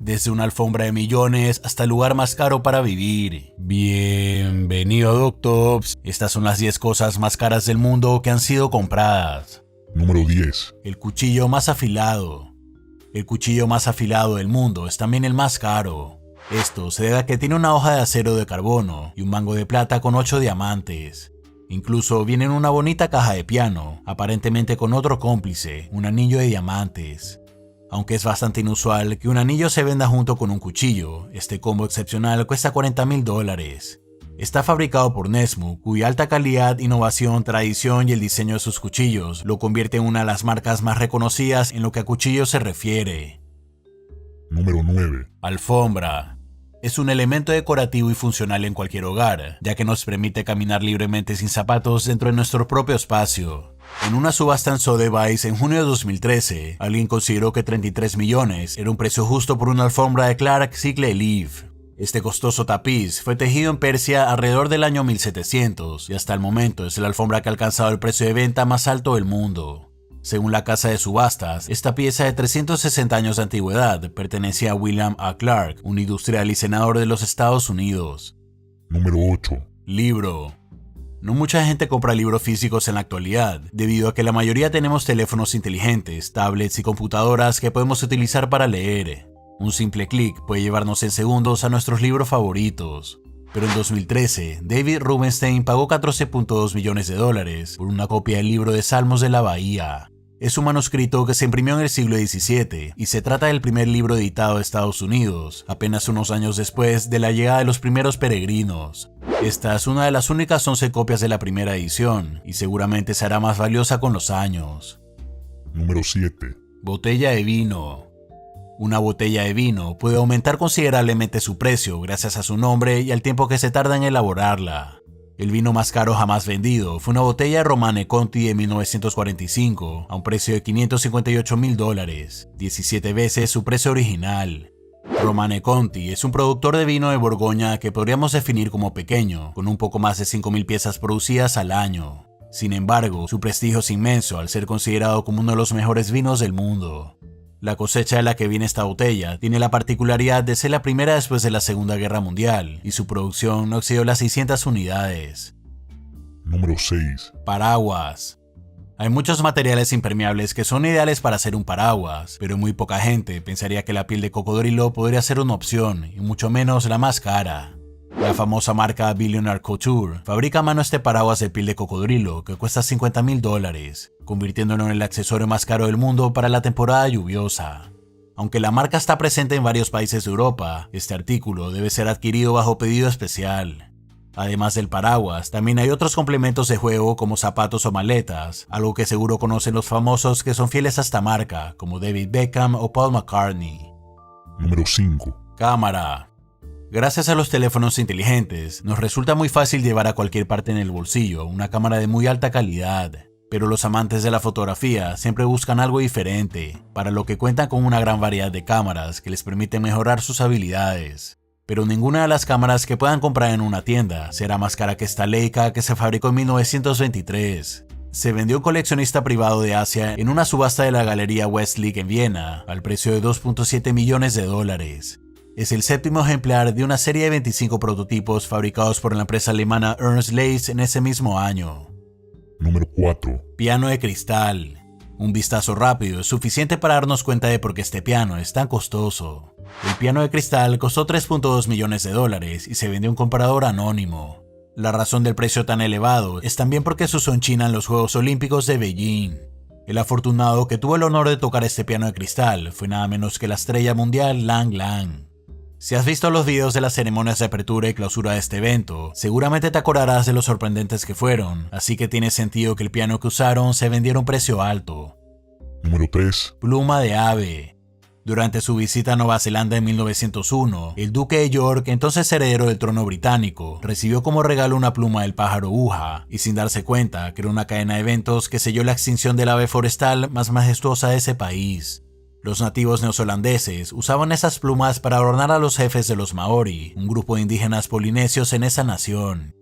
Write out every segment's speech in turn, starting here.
desde una alfombra de millones hasta el lugar más caro para vivir. Bienvenido a Doctops. Estas son las 10 cosas más caras del mundo que han sido compradas. Número 10. El cuchillo más afilado. El cuchillo más afilado del mundo es también el más caro. Esto se debe a que tiene una hoja de acero de carbono y un mango de plata con 8 diamantes. Incluso viene en una bonita caja de piano, aparentemente con otro cómplice, un anillo de diamantes. Aunque es bastante inusual que un anillo se venda junto con un cuchillo, este combo excepcional cuesta $40,000. Está fabricado por Nesmu, cuya alta calidad, innovación, tradición y el diseño de sus cuchillos lo convierte en una de las marcas más reconocidas en lo que a cuchillos se refiere. Número 9. Alfombra. Es un elemento decorativo y funcional en cualquier hogar, ya que nos permite caminar libremente sin zapatos dentro de nuestro propio espacio. En una subasta en Sotheby's en junio de 2013, alguien consideró que 33 millones era un precio justo por una alfombra de Clark Sigley Leaf. Este costoso tapiz fue tejido en Persia alrededor del año 1700 y hasta el momento es la alfombra que ha alcanzado el precio de venta más alto del mundo. Según la casa de subastas, esta pieza de 360 años de antigüedad pertenecía a William A. Clark, un industrial y senador de los Estados Unidos. Número 8. Libro. No mucha gente compra libros físicos en la actualidad, debido a que la mayoría tenemos teléfonos inteligentes, tablets y computadoras que podemos utilizar para leer. Un simple clic puede llevarnos en segundos a nuestros libros favoritos. Pero en 2013, David Rubenstein pagó $14.2 millones por una copia del libro de Salmos de la Bahía. Es un manuscrito que se imprimió en el siglo XVII y se trata del primer libro editado de Estados Unidos, apenas unos años después de la llegada de los primeros peregrinos. Esta es una de las únicas 11 copias de la primera edición y seguramente será más valiosa con los años. Número 7. Botella de vino. Una botella de vino puede aumentar considerablemente su precio gracias a su nombre y al tiempo que se tarda en elaborarla. El vino más caro jamás vendido fue una botella de Romane Conti de 1945 a un precio de $558,000, 17 veces su precio original. Romane Conti es un productor de vino de Borgoña que podríamos definir como pequeño, con un poco más de 5,000 piezas producidas al año. Sin embargo, su prestigio es inmenso al ser considerado como uno de los mejores vinos del mundo. La cosecha de la que viene esta botella tiene la particularidad de ser la primera después de la Segunda Guerra Mundial y su producción no excedió las 600 unidades. Número 6. Paraguas. Hay muchos materiales impermeables que son ideales para hacer un paraguas, pero muy poca gente pensaría que la piel de cocodrilo podría ser una opción, y mucho menos la más cara. La famosa marca Billionaire Couture fabrica a mano este paraguas de piel de cocodrilo que cuesta $50,000, convirtiéndolo en el accesorio más caro del mundo para la temporada lluviosa. Aunque la marca está presente en varios países de Europa, este artículo debe ser adquirido bajo pedido especial. Además del paraguas, también hay otros complementos de juego como zapatos o maletas, algo que seguro conocen los famosos que son fieles a esta marca, como David Beckham o Paul McCartney. Número 5. Cámara. Gracias a los teléfonos inteligentes, nos resulta muy fácil llevar a cualquier parte en el bolsillo una cámara de muy alta calidad. Pero los amantes de la fotografía siempre buscan algo diferente, para lo que cuentan con una gran variedad de cámaras que les permiten mejorar sus habilidades. Pero ninguna de las cámaras que puedan comprar en una tienda será más cara que esta Leica que se fabricó en 1923. Se vendió a un coleccionista privado de Asia en una subasta de la Galería Westlich en Viena, al precio de $2.7 millones. Es el séptimo ejemplar de una serie de 25 prototipos fabricados por la empresa alemana Ernst Leitz en ese mismo año. Número 4. Piano de cristal. Un vistazo rápido es suficiente para darnos cuenta de por qué este piano es tan costoso. El piano de cristal costó $3.2 millones y se vendió a un comprador anónimo. La razón del precio tan elevado es también porque se usó en China en los Juegos Olímpicos de Beijing. El afortunado que tuvo el honor de tocar este piano de cristal fue nada menos que la estrella mundial Lang Lang. Si has visto los videos de las ceremonias de apertura y clausura de este evento, seguramente te acordarás de lo sorprendentes que fueron, así que tiene sentido que el piano que usaron se vendiera a un precio alto. Número 3. Pluma de ave. Durante su visita a Nueva Zelanda en 1901, el duque de York, entonces heredero del trono británico, recibió como regalo una pluma del pájaro Uja, y sin darse cuenta, creó una cadena de eventos que selló la extinción del ave forestal más majestuosa de ese país. Los nativos neozelandeses usaban esas plumas para adornar a los jefes de los maorí, un grupo de indígenas polinesios en esa nación.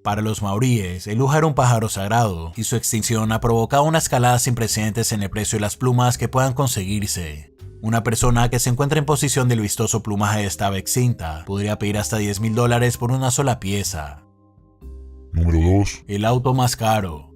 Para los maoríes, el uja era un pájaro sagrado, y su extinción ha provocado una escalada sin precedentes en el precio de las plumas que puedan conseguirse. Una persona que se encuentra en posición del vistoso plumaje de esta ave extinta podría pedir hasta $10,000 por una sola pieza. Número 2. El auto más caro.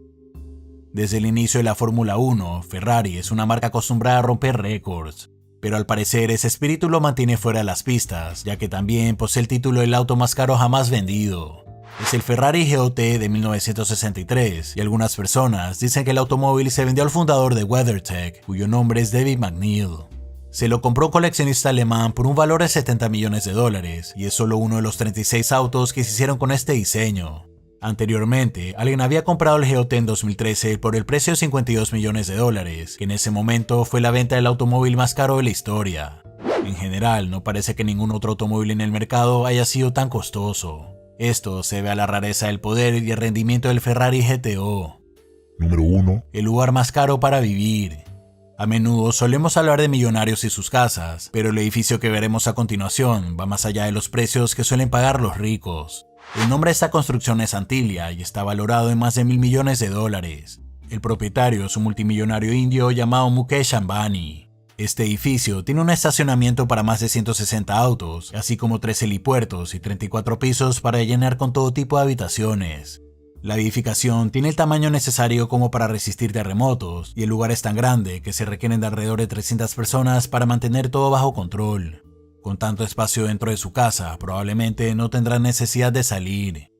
Desde el inicio de la Fórmula 1, Ferrari es una marca acostumbrada a romper récords, pero al parecer ese espíritu lo mantiene fuera de las pistas, ya que también posee el título del auto más caro jamás vendido. Es el Ferrari GOT de 1963, y algunas personas dicen que el automóvil se vendió al fundador de WeatherTech, cuyo nombre es David McNeil. Se lo compró un coleccionista alemán por un valor de $70 millones, y es solo uno de los 36 autos que se hicieron con este diseño. Anteriormente, alguien había comprado el GOT en 2013 por el precio de $52 millones, que en ese momento fue la venta del automóvil más caro de la historia. En general, no parece que ningún otro automóvil en el mercado haya sido tan costoso. Esto se debe a la rareza del poder y el rendimiento del Ferrari GTO. Número 1. El lugar más caro para vivir. A menudo solemos hablar de millonarios y sus casas, pero el edificio que veremos a continuación va más allá de los precios que suelen pagar los ricos. El nombre de esta construcción es Antilia y está valorado en más de $1,000 millones. El propietario es un multimillonario indio llamado Mukesh Ambani. Este edificio tiene un estacionamiento para más de 160 autos, así como 3 helipuertos y 34 pisos para llenar con todo tipo de habitaciones. La edificación tiene el tamaño necesario como para resistir terremotos, y el lugar es tan grande que se requieren de alrededor de 300 personas para mantener todo bajo control. Con tanto espacio dentro de su casa, probablemente no tendrán necesidad de salir.